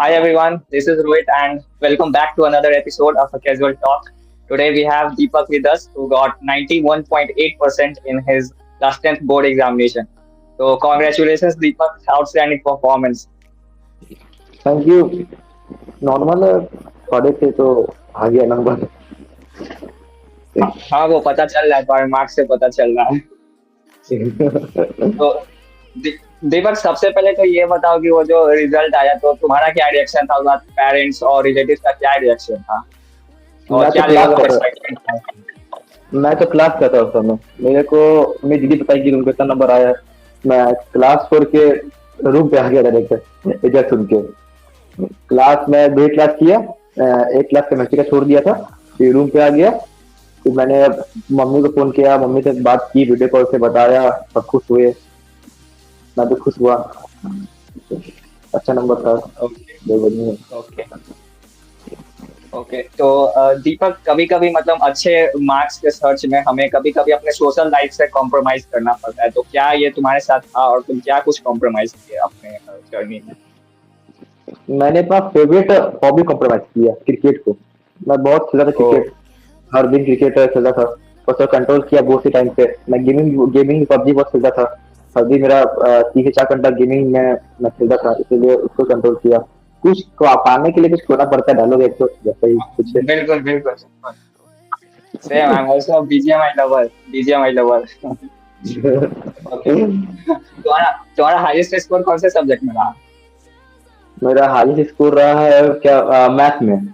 Hi everyone, this is Rohit and welcome back to another episode of a Casual Talk. Today we have Deepak with us who got 91.8% in his last 10th board examination. So congratulations Deepak, outstanding performance. Thank you. Normal पढ़े थे तो आ गया number. हाँ वो पता चल रहा है, तुम्हारे मार्क्स से पता चल रहा है। तो दी- दीपक सबसे पहले तो ये बताओ कि वो जो रिजल्ट आया तो तुम्हारा क्या रिएक्शन था, उसके पेरेंट्स और रिलेटिव्स का क्या रिएक्शन था और मैं तो क्या क्लास लेवल ऑफ कर रहा एक्साइटमेंट था? मैं तो क्लास कर रहा उस समय। मेरे को मेरी दीदी बताई कि उनको इतना नंबर आया है। मैं क्लास छोड़ के रूम पे आ गया डायरेक्ट रिजल्ट सुन के। क्लास में 2 क्लास किया। एक क्लास केमिस्ट्री का छोड़ दिया था। फिर रूम पे आ गया। फिर मैंने मम्मी को फोन किया, मम्मी से बात की, वीडियो कॉल से बताया, सब खुश हुए। मैं भी खुश हुआ। अच्छा नंबर था। ओके। कोई बढ़िया है। ओके। ओके तो दीपक कभी कभी मतलब अच्छे मार्क्स के सर्च में हमें कभी कभी अपने सोशल लाइफ से कॉम्प्रोमाइज करना पड़ता है, तो क्या ये तुम्हारे साथ था और तुम क्या कुछ कॉम्प्रोमाइज किए अपने जर्नी में? मैंने अपना फेवरेट हॉबी कॉम्प्रोमाइज किया, क्रिकेट को। मैं बहुत खेला था ओ। क्रिकेट। हर दिन क्रिकेट खेलता था। उसको कंट्रोल किया बहुत सी टाइम पे। मैं गेमिंग गेमिंग पबजी बहुत खेलता था। हर दिन मेरा 3 से 4 घंटा गेमिंग में मैं खेलता था, इसीलिए उसको कंट्रोल किया। कुछ पाने के लिए कुछ खोना पड़ता है, डालोगे एक तो जैसे ही कुछ है। बिल्कुल बिल्कुल। Same I am also BGMI lover, BGMI lover. Okay. तुम्हारा तुम्हारा हाईएस्ट स्कोर कौन से सब्जेक्ट में रहा? मेरा हाईएस्ट स्कोर रहा है क्या, मैथ में।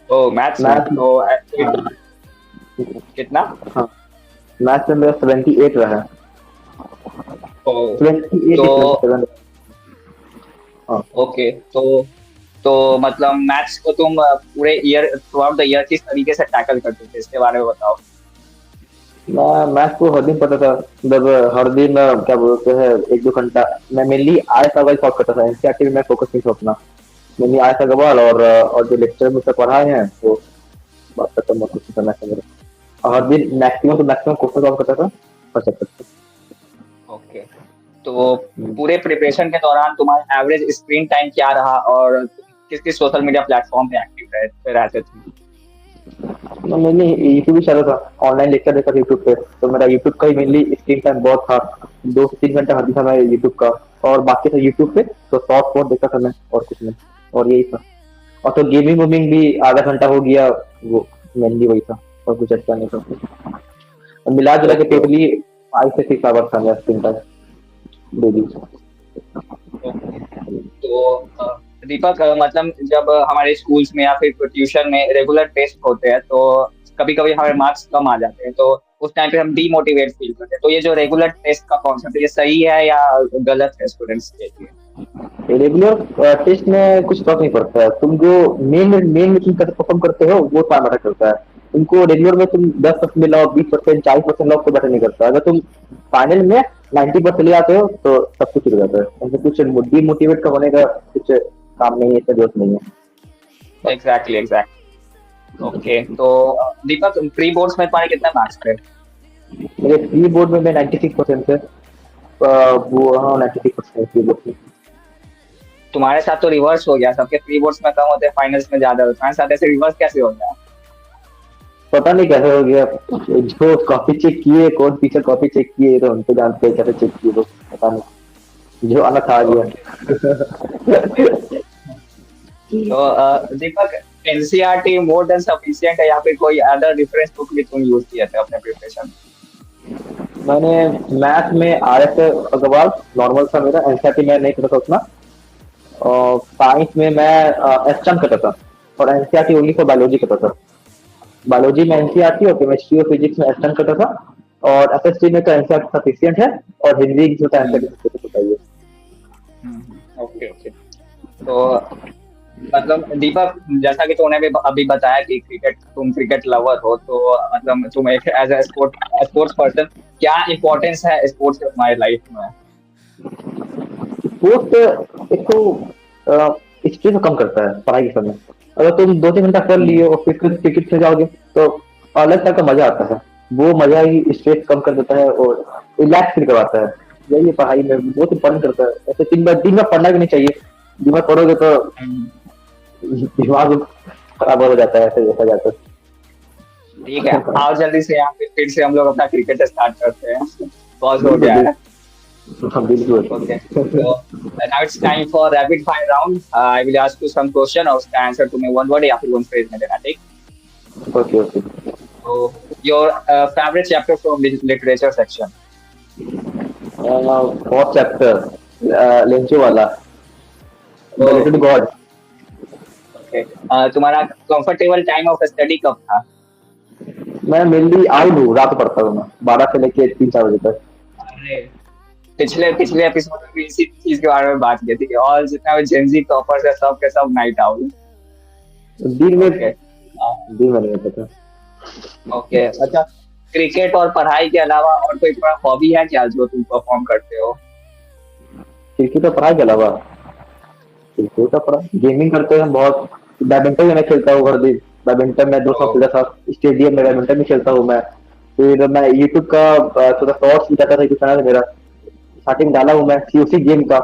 ओ मैथ्स में मैथ में। तो हाँ। कितना? हाँ, मैथ में मेरा 78 रहा है। ओ। 78 तो 77। हाँ। ओके तो मतलब मैथ्स को तुम पूरे year through out the year किस तरीके से टैकल करते थे, इसके बारे में बताओ। मैं मैथ को हर दिन पढ़ता था। मतलब हर दिन क्या बोलते हैं, 1-2 घंटा। मैं मेनली आय सवाल सॉल्व करता था, एनसीईआरटी में मैं फोकस नहीं था अपना। मेनली आय सवाल और जो लेक्चर में सब पढ़ाए हैं वो बात खत्म, और कुछ नहीं करना है मेरे। और हर दिन मैक्सिमम तो मैक्सिमम क्वेश्चन सॉल्व करता था, कर सकता था। ओके। तो हम्म। पूरे प्रिपरेशन के दौरान तुम्हारा एवरेज स्क्रीन टाइम क्या रहा और तुम किस किस सोशल मीडिया प्लेटफॉर्म पे एक्टिव रहते थे? मैं मेनली यूट्यूब ही चला था। ऑनलाइन लेक्चर देखा था यूट्यूब पे, तो मेरा यूट्यूब का ही मेनली स्क्रीन टाइम बहुत था। 2 से 3 घंटा हर दिन था मैं यूट्यूब का। और बाकी था यूट्यूब पे तो शॉर्ट बहुत देखा था मैं, और कुछ नहीं। और यही था। और तो गेमिंग वेमिंग भी आधा घंटा हो गया। वो मेनली वही था, और कुछ अच्छा नहीं था। और मिला जुला के ओके। टोटली 5 से 6 आवर था मेरा स्क्रीन टाइम डेली। ओके। तो दीपक मतलब जब हमारे स्कूल्स में या फिर ट्यूशन में रेगुलर टेस्ट होते हैं तो कभी कभी हमारे मार्क्स कम आ जाते हैं, तो उस टाइम पे हम डीमोटिवेट फील करते हैं, तो ये जो रेगुलर टेस्ट का कॉन्सेप्ट ये सही है या गलत है स्टूडेंट्स के लिए? रेगुलर टेस्ट में कुछ फर्क नहीं पड़ता है। तुम जो मेन मेन में तुम कैसे परफॉर्म करते हो वो टाइम मैटर करता है। तुमको रेगुलर में तुम 10% में लाओ, 20%, 40% लाओ, तो मैटर नहीं करता। अगर तुम फाइनल में 90% ले आते हो तो सब कुछ हो जाता है। तुमको कुछ डीमोटिवेट का होने का कुछ काम नहीं है, इसका जरूरत नहीं है। Exactly exactly. ओके तो दीपक प्री बोर्ड्स में तुम्हारे कितने मार्क्स थे? मेरे प्री बोर्ड में मैं 96% है। वो हाँ, 96% प्री बोर्ड में। तुम्हारे साथ तो रिवर्स हो गया, सबके प्री बोर्ड्स में कम होते हैं फाइनल्स में ज्यादा होते हैं, तुम्हारे साथ ऐसे रिवर्स कैसे हो गया? पता नहीं कैसे हो गया। जो कॉपी चेक किए, कौन टीचर कॉपी चेक किए, तो उनको जानते हैं कैसे चेक किए, तो पता नहीं। जो आना था आ गया। ओके। तो दीपक एनसीईआरटी मोर देन सफिशिएंट है या फिर कोई अदर रेफरेंस बुक भी तुम यूज किए थे अपने प्रिपरेशन? मैंने मैथ में RS अग्रवाल नॉर्मल था मेरा, एनसीईआरटी में नहीं करता था उतना। और साइंस में मैं एस्टम करता था। और एनसीईआरटी ओनली फॉर बायोलॉजी करता था। बायोलॉजी में एनसीईआरटी और केमिस्ट्री और फिजिक्स में एस्टम करता था। और एसएसटी में तो एनसीईआरटी सफिशिएंट है। और हिंदी जो था एनसीईआरटी बताइए। Okay okay. तो मतलब दीपक जैसा कि तूने भी अभी बताया कि क्रिकेट लवर हो, तो मतलब तुम एक एज ए स्पोर्ट्स पर्सन, क्या इम्पोर्टेंस है स्पोर्ट्स की तुम्हारी लाइफ में? स्पोर्ट्स एक तो स्ट्रेस को कम करता है पढ़ाई के समय। अगर तुम 2-3 घंटा कर लिए और फिर क्रिकेट खेल जाओगे तो अलग टाइप का मजा आता है। वो मजा ही स्ट्रेस कम कर देता है और रिलैक्स फील करवाता है। यही है पढ़ाई में बहुत इंपॉर्टेंट करता है। ऐसे दिन भर पढ़ना भी नहीं चाहिए। दिमाग पढ़ोगे तो हम्म, दिमाग खराब हो जाता है, ऐसे देखा जाता ठीक है, है। आओ जल्दी से यहाँ पे फिर से हम लोग अपना क्रिकेट स्टार्ट करते हैं। पॉज हो बिल्कुल गया है। बिल्कुल। हाँ, बिल्कुल। ओके, तो now it's time for rapid fire round. I will ask you some question और उसका आंसर तुम्हें वन वर्ड या फिर वन फ्रेज में देना, ठीक? Okay okay. तो your favorite chapter from literature section. Fourth chapter, Lencho वाला, the little okay. God. Okay, तुम्हारा कंफर्टेबल टाइम ऑफ स्टडी कब था? मैं मेनली आउट हूँ, रात को पढ़ता हूँ मैं, 12 से लेके 3-4 बजे तक। अरे, पिछले पिछले एपिसोड में भी इसी चीज के बारे में बात की थी, और जितना भी जेंजी टॉपर्स है सब के सब नाइट आउल। दिन में, ओके। दिन में नहीं पता। ओके, अच्छा, क्रिकेट और पढ़ाई के अलावा और कोई तुम्हारा हॉबी है क्या जो तुम परफॉर्म करते हो? क्रिकेट का पढ़ाई के अलावा, क्रिकेट का पढ़ाई गेमिंग करते हैं बहुत। बैडमिंटन में मैं खेलता हूँ हर दिन। बैडमिंटन में दोस्तों ओ, के साथ स्टेडियम में बैडमिंटन भी खेलता हूँ मैं। फिर मैं यूट्यूब का थोड़ा शॉर्ट्स भी जाता था, यूट्यूब चैनल है मेरा, स्टार्टिंग डाला हूँ मैं सीओसी गेम का। ओ,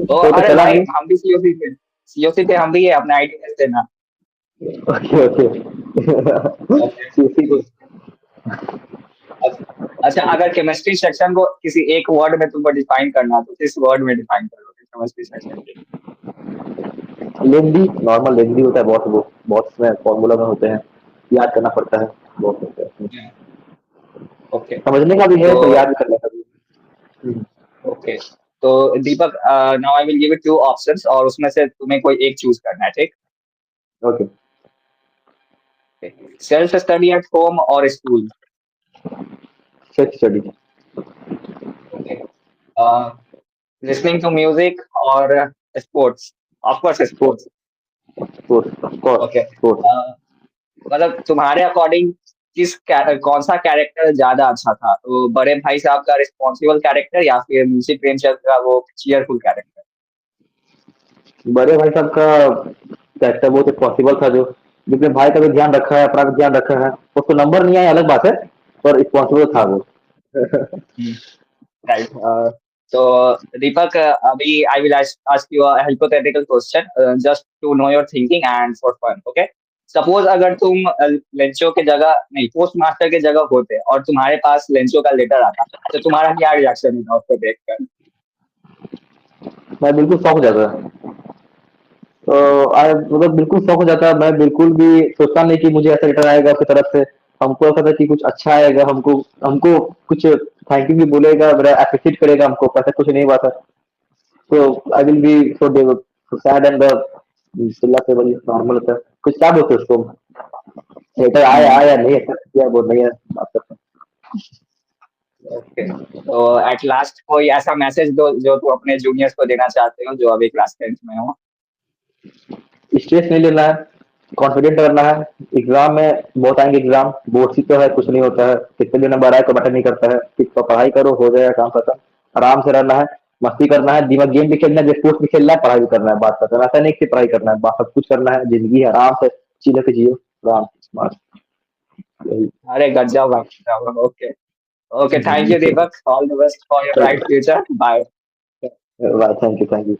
तो अरे चला भाई, नहीं। हम भी सीओसी थे। सीओसी थे हम भी, है अपना आईडी भेज देना। Okay okay. ओके। सीओसी को। अच्छा, अगर केमिस्ट्री सेक्शन को किसी एक वर्ड में तुमको डिफाइन करना हो, तो किस वर्ड में डिफाइन करोगे केमिस्ट्री सेक्शन को? लेंदी, नॉर्मल लेंदी होता है बहुत, वो बहुत इसमें फॉर्मूला में होते हैं, याद करना पड़ता है, बहुत होता है इसमें। ओके, समझने का भी है तो तो याद भी करने का भी। हम्म, ओके, तो Deepak, now I will give you two options और उसमें से तुम्हें कोई एक चूज करना है, ठीक? Okay. Self study at home और school? Self study. Okay, listening to music और sports? Of course sports. Sports. Sports of course. Okay, sports. मतलब तुम्हारे अकॉर्डिंग कौन सा कैरेक्टर ज्यादा अच्छा था, तो बड़े भाई साहब का रिस्पॉन्सिबल कैरेक्टर या फिर मुंशी प्रेमचंद का वो चीयरफुल कैरेक्टर? बड़े भाई साहब का कैरेक्टर बहुत पॉसिबल था, जो जिसने भाई का भी ध्यान रखा है, अपना भी ध्यान रखा है। उसको नंबर नहीं आया अलग बात है, पर रिस्पॉन्सिबल था वो। राइट। तो दीपक, अभी I will ask you a hypothetical question just to know your thinking and for fun, okay? Suppose अगर तुम लेंचो के जगह नहीं, पोस्ट मास्टर के जगह होते और तुम्हारे पास लेंचो का लेटर आता, तो तुम्हारा क्या रिएक्शन होता उसको देखकर? मैं बिल्कुल शौक हो जाता। तो आज मतलब बिल्कुल शौक हो जाता। मैं बिल्कुल भी सोचता नहीं कि मुझे ऐसा लेटर आएगा उसकी तरफ से। हमको ऐसा था कि कुछ अच्छा आएगा, हमको हमको कुछ थैंक यू भी बोलेगा, मेरा अप्रिशिएट करेगा हमको, ऐसा कुछ नहीं हुआ था। तो I will be so sad and चिल्ला से बड़ी नॉर्मल होता है, कुछ क्या बोलते हैं उसको, लेटर आया हम्म, आया नहीं एक्सेप्ट किया वो नहीं है, बात करते ओके, तो एट लास्ट कोई ऐसा मैसेज दो जो तुम अपने जूनियर्स को देना चाहते हो जो अभी क्लास 10th में हो। हैं। स्ट्रेस नहीं लेना है, कॉन्फिडेंट रहना है। एग्जाम में बहुत आएंगे एग्जाम, बोर्ड सी तो है, कुछ नहीं होता है, कितने भी नंबर आए तो मैटर नहीं करता है, ठीक तो पढ़ाई करो, हो जाएगा काम खत्म। आराम से रहना है, मस्ती करना है, दिमाग गेम भी खेलना है, स्पोर्ट्स भी खेलना है, पढ़ाई भी करना है, बात करना है, ऐसा नहीं कि पढ़ाई करना है, बात सब कुछ करना है, जिंदगी है, आराम से चिल्ला के जियो, आराम से बस यही। अरे गजब भाई, गजब। Okay. Okay, thank you Deepak, all the best for your bright future, bye. Bye, thank you thank you.